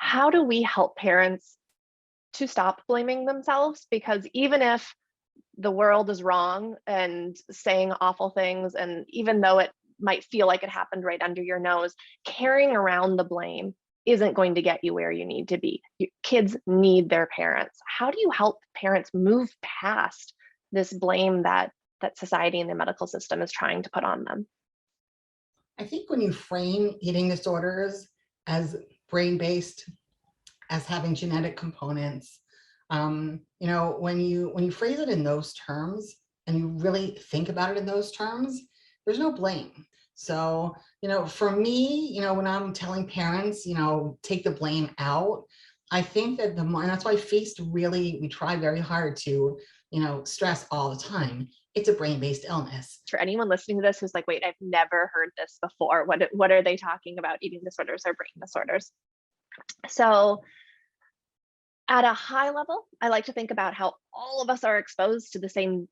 how do we help parents to stop blaming themselves? Because even if the world is wrong and saying awful things, and even though it might feel like it happened right under your nose, carrying around the blame isn't going to get you where you need to be. Kids need their parents. How do you help parents move past this blame that society and the medical system is trying to put on them? I think when you frame eating disorders as brain-based, as having genetic components, when you phrase it in those terms and you really think about it in those terms, there's no blame. So, for me, when I'm telling parents, take the blame out, I think that and that's why FEAST really, we try very hard to, stress all the time. It's a brain-based illness. For anyone listening to this who's like, wait, I've never heard this before. What are they talking about? Eating disorders or brain disorders? So at a high level, I like to think about how all of us are exposed to the same,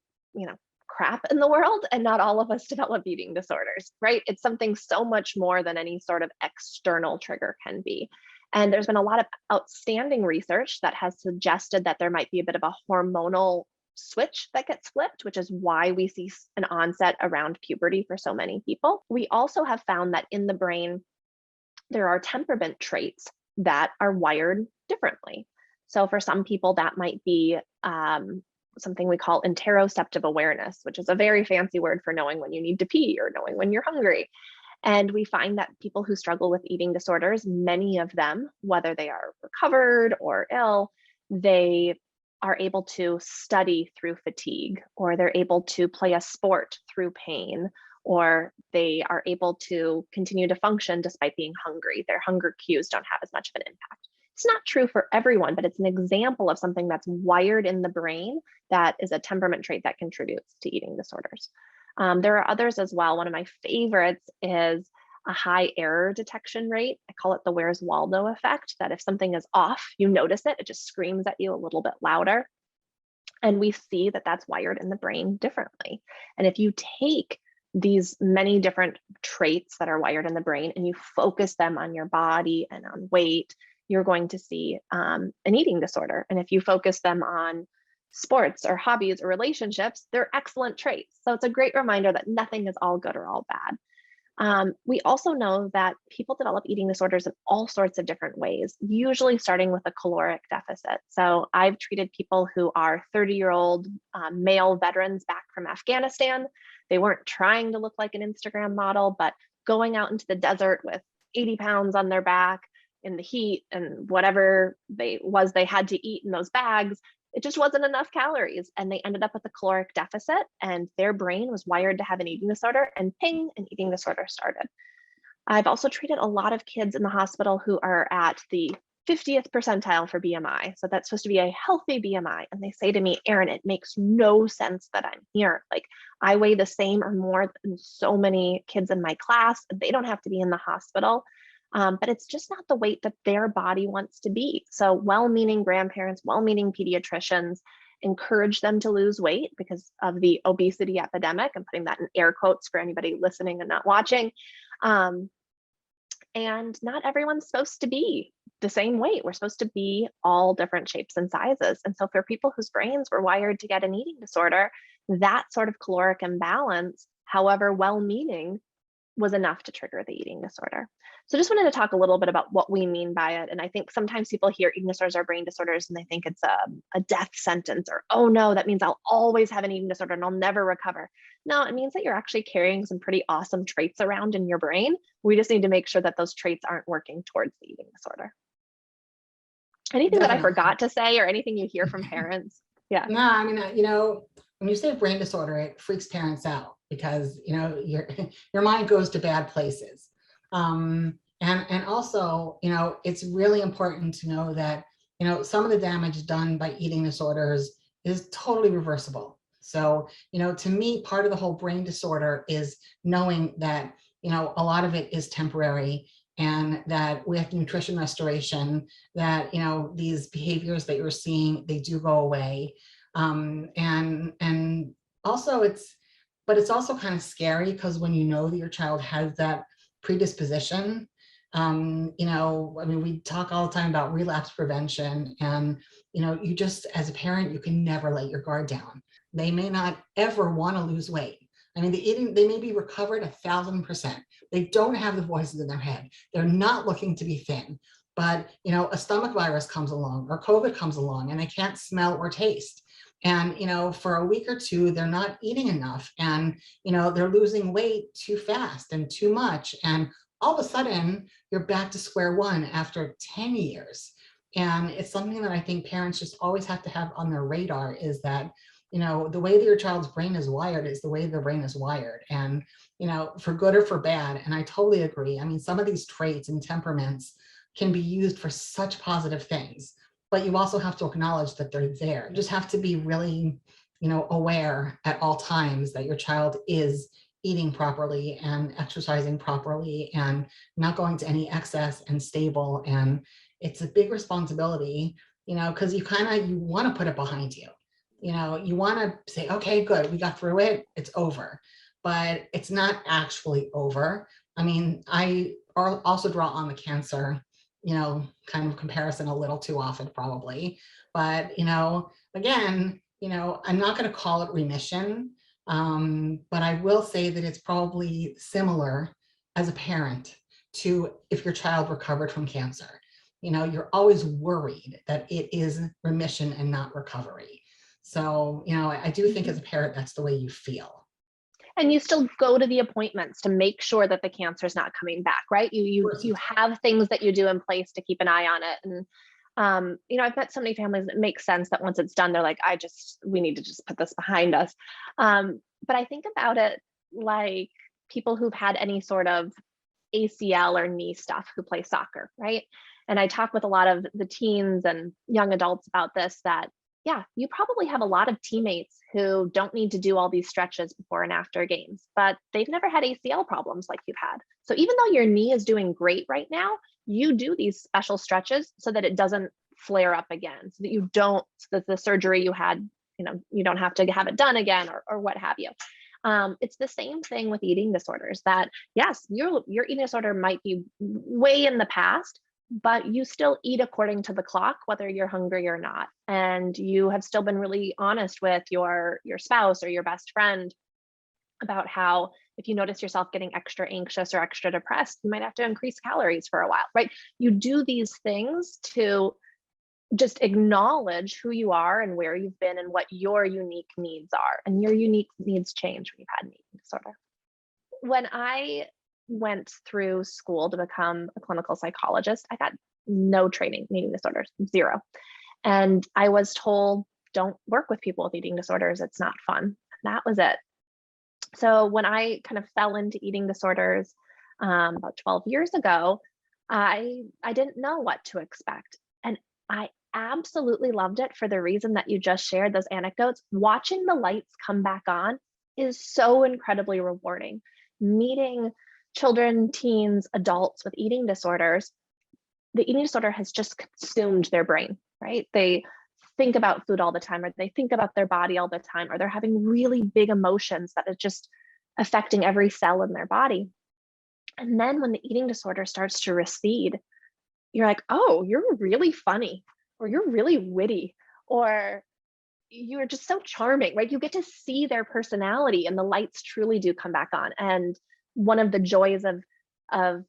crap in the world, and not all of us develop eating disorders, right? It's something so much more than any sort of external trigger can be. And there's been a lot of outstanding research that has suggested that there might be a bit of a hormonal switch that gets flipped, which is why we see an onset around puberty for so many people. We also have found that in the brain, there are temperament traits that are wired differently. So for some people, that might be something we call interoceptive awareness, which is a very fancy word for knowing when you need to pee or knowing when you're hungry. And we find that people who struggle with eating disorders, many of them, whether they are recovered or ill, they are able to study through fatigue, or they're able to play a sport through pain, or they are able to continue to function despite being hungry. Their hunger cues don't have as much of an impact. It's not true for everyone, but it's an example of something that's wired in the brain that is a temperament trait that contributes to eating disorders. There are others as well. One of my favorites is a high error detection rate. I call it the Where's Waldo effect, that if something is off, you notice it, it just screams at you a little bit louder. And we see that that's wired in the brain differently. And if you take these many different traits that are wired in the brain and you focus them on your body and on weight, you're going to see an eating disorder. And if you focus them on sports or hobbies or relationships, they're excellent traits. So it's a great reminder that nothing is all good or all bad. We also know that people develop eating disorders in all sorts of different ways, usually starting with a caloric deficit. So I've treated people who are 30-year-old male veterans back from Afghanistan. They weren't trying to look like an Instagram model, but going out into the desert with 80 pounds on their back in the heat and whatever they had to eat in those bags, it just wasn't enough calories. And they ended up with a caloric deficit, and their brain was wired to have an eating disorder, and ping, an eating disorder started. I've also treated a lot of kids in the hospital who are at the 50th percentile for BMI. So that's supposed to be a healthy BMI. And they say to me, Erin, it makes no sense that I'm here. Like, I weigh the same or more than so many kids in my class. They don't have to be in the hospital. But it's just not the weight that their body wants to be. So well-meaning grandparents, well-meaning pediatricians encourage them to lose weight because of the obesity epidemic. I'm putting that in air quotes for anybody listening and not watching. And not everyone's supposed to be the same weight. We're supposed to be all different shapes and sizes. And so for people whose brains were wired to get an eating disorder, that sort of caloric imbalance, however well-meaning, was enough to trigger the eating disorder. So just wanted to talk a little bit about what we mean by it. And I think sometimes people hear eating disorders or brain disorders and they think it's a death sentence, or, oh no, that means I'll always have an eating disorder and I'll never recover. No, it means that you're actually carrying some pretty awesome traits around in your brain. We just need to make sure that those traits aren't working towards the eating disorder. Anything that I forgot to say, or anything you hear from parents? Yeah. No, I mean, when you say brain disorder, it freaks parents out because, your mind goes to bad places. And also, it's really important to know that, some of the damage done by eating disorders is totally reversible. So, to me, part of the whole brain disorder is knowing that, a lot of it is temporary, and that with nutrition restoration, that, these behaviors that you're seeing, they do go away. And also it's also kind of scary because when you know that your child has that predisposition, You know, I mean, we talk all the time about relapse prevention, and, you know, you just, as a parent, you can never let your guard down. They may not ever want to lose weight. I mean, they may be recovered 1,000%. They don't have the voices in their head. They're not looking to be thin, but, you know, a stomach virus comes along or COVID comes along and they can't smell or taste. And, you know, for a week or two, they're not eating enough, and, you know, they're losing weight too fast and too much. And all of a sudden you're back to square one after 10 years. And it's something that I think parents just always have to have on their radar, is that, you know, the way that your child's brain is wired is the way their brain is wired. And, you know, for good or for bad. And I totally agree. I mean, some of these traits and temperaments can be used for such positive things, but you also have to acknowledge that they're there. You just have to be really, you know, aware at all times that your child is eating properly and exercising properly and not going to any excess and stable. And it's a big responsibility, you know, because you want to put it behind you. You know, you want to say, okay, good, we got through it, it's over. But it's not actually over. I mean, I also draw on the cancer, you know, kind of comparison a little too often probably. But, you know, again, you know, I'm not going to call it remission, but I will say that it's probably similar as a parent to if your child recovered from cancer. You know, you're always worried that it is remission and not recovery. So, you know, I do think as a parent, that's the way you feel. And you still go to the appointments to make sure that the cancer is not coming back, right? You have things that you do in place to keep an eye on it. And you know, I've met so many families that make sense that once it's done, they're like, we need to just put this behind us. But I think about it like people who've had any sort of ACL or knee stuff who play soccer, right? And I talk with a lot of the teens and young adults about this, that yeah, you probably have a lot of teammates who don't need to do all these stretches before and after games, but they've never had ACL problems like you've had. So even though your knee is doing great right now, you do these special stretches so that it doesn't flare up again, so that you don't, so that the surgery you had, you know, you don't have to have it done again, or what have you. It's the same thing with eating disorders, that yes, your eating disorder might be way in the past, but you still eat according to the clock, whether you're hungry or not. And you have still been really honest with your spouse or your best friend about how if you notice yourself getting extra anxious or extra depressed, you might have to increase calories for a while, right? You do these things to just acknowledge who you are and where you've been and what your unique needs are. And your unique needs change when you've had an eating disorder. When I went through school to become a clinical psychologist, I got no training in eating disorders, zero. And I was told, don't work with people with eating disorders, it's not fun. And that was it. So when I kind of fell into eating disorders about 12 years ago, I didn't know what to expect. And I absolutely loved it for the reason that you just shared, those anecdotes. Watching the lights come back on is so incredibly rewarding. Meeting children, teens, adults with eating disorders, the eating disorder has just consumed their brain, right? They think about food all the time, or they think about their body all the time, or they're having really big emotions that is just affecting every cell in their body. And then when the eating disorder starts to recede, you're like, oh, you're really funny, or you're really witty, or you're just so charming, right? You get to see their personality and the lights truly do come back on. And one of the joys of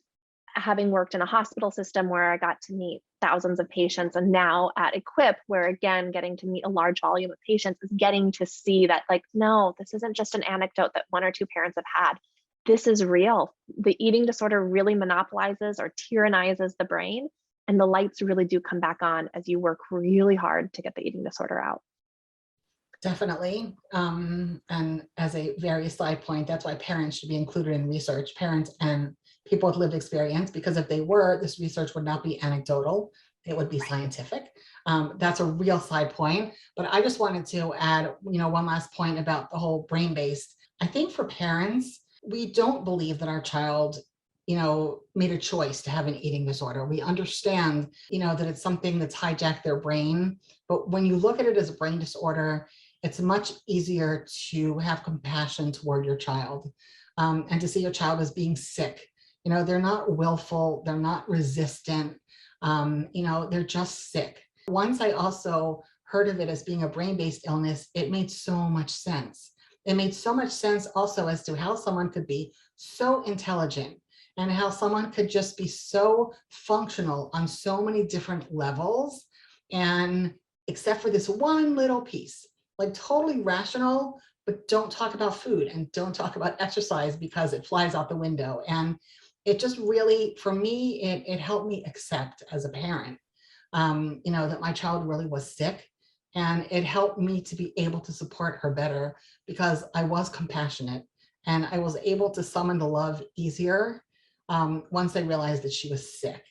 having worked in a hospital system where I got to meet thousands of patients, and now at Equip, where again, getting to meet a large volume of patients, is getting to see that, like, no, this isn't just an anecdote that one or two parents have had. This is real. The eating disorder really monopolizes or tyrannizes the brain, and the lights really do come back on as you work really hard to get the eating disorder out. Definitely. And as a very side point, that's why parents should be included in research, parents and people with lived experience, because if they were, this research would not be anecdotal, it would be scientific. That's a real side point. But I just wanted to add, you know, one last point about the whole brain-based. I think for parents, we don't believe that our child, you know, made a choice to have an eating disorder. We understand, you know, that it's something that's hijacked their brain. But when you look at it as a brain disorder, it's much easier to have compassion toward your child, and to see your child as being sick You know, they're not willful, they're not resistant, you know, they're just sick. Once I also heard of it as being a brain-based illness, it made so much sense. It made so much sense also as to how someone could be so intelligent and how someone could just be so functional on so many different levels. And except for this one little piece, like totally rational, but don't talk about food and don't talk about exercise because it flies out the window. And it just really, for me, it helped me accept as a parent, you know, that my child really was sick. And it helped me to be able to support her better because I was compassionate and I was able to summon the love easier once I realized that she was sick.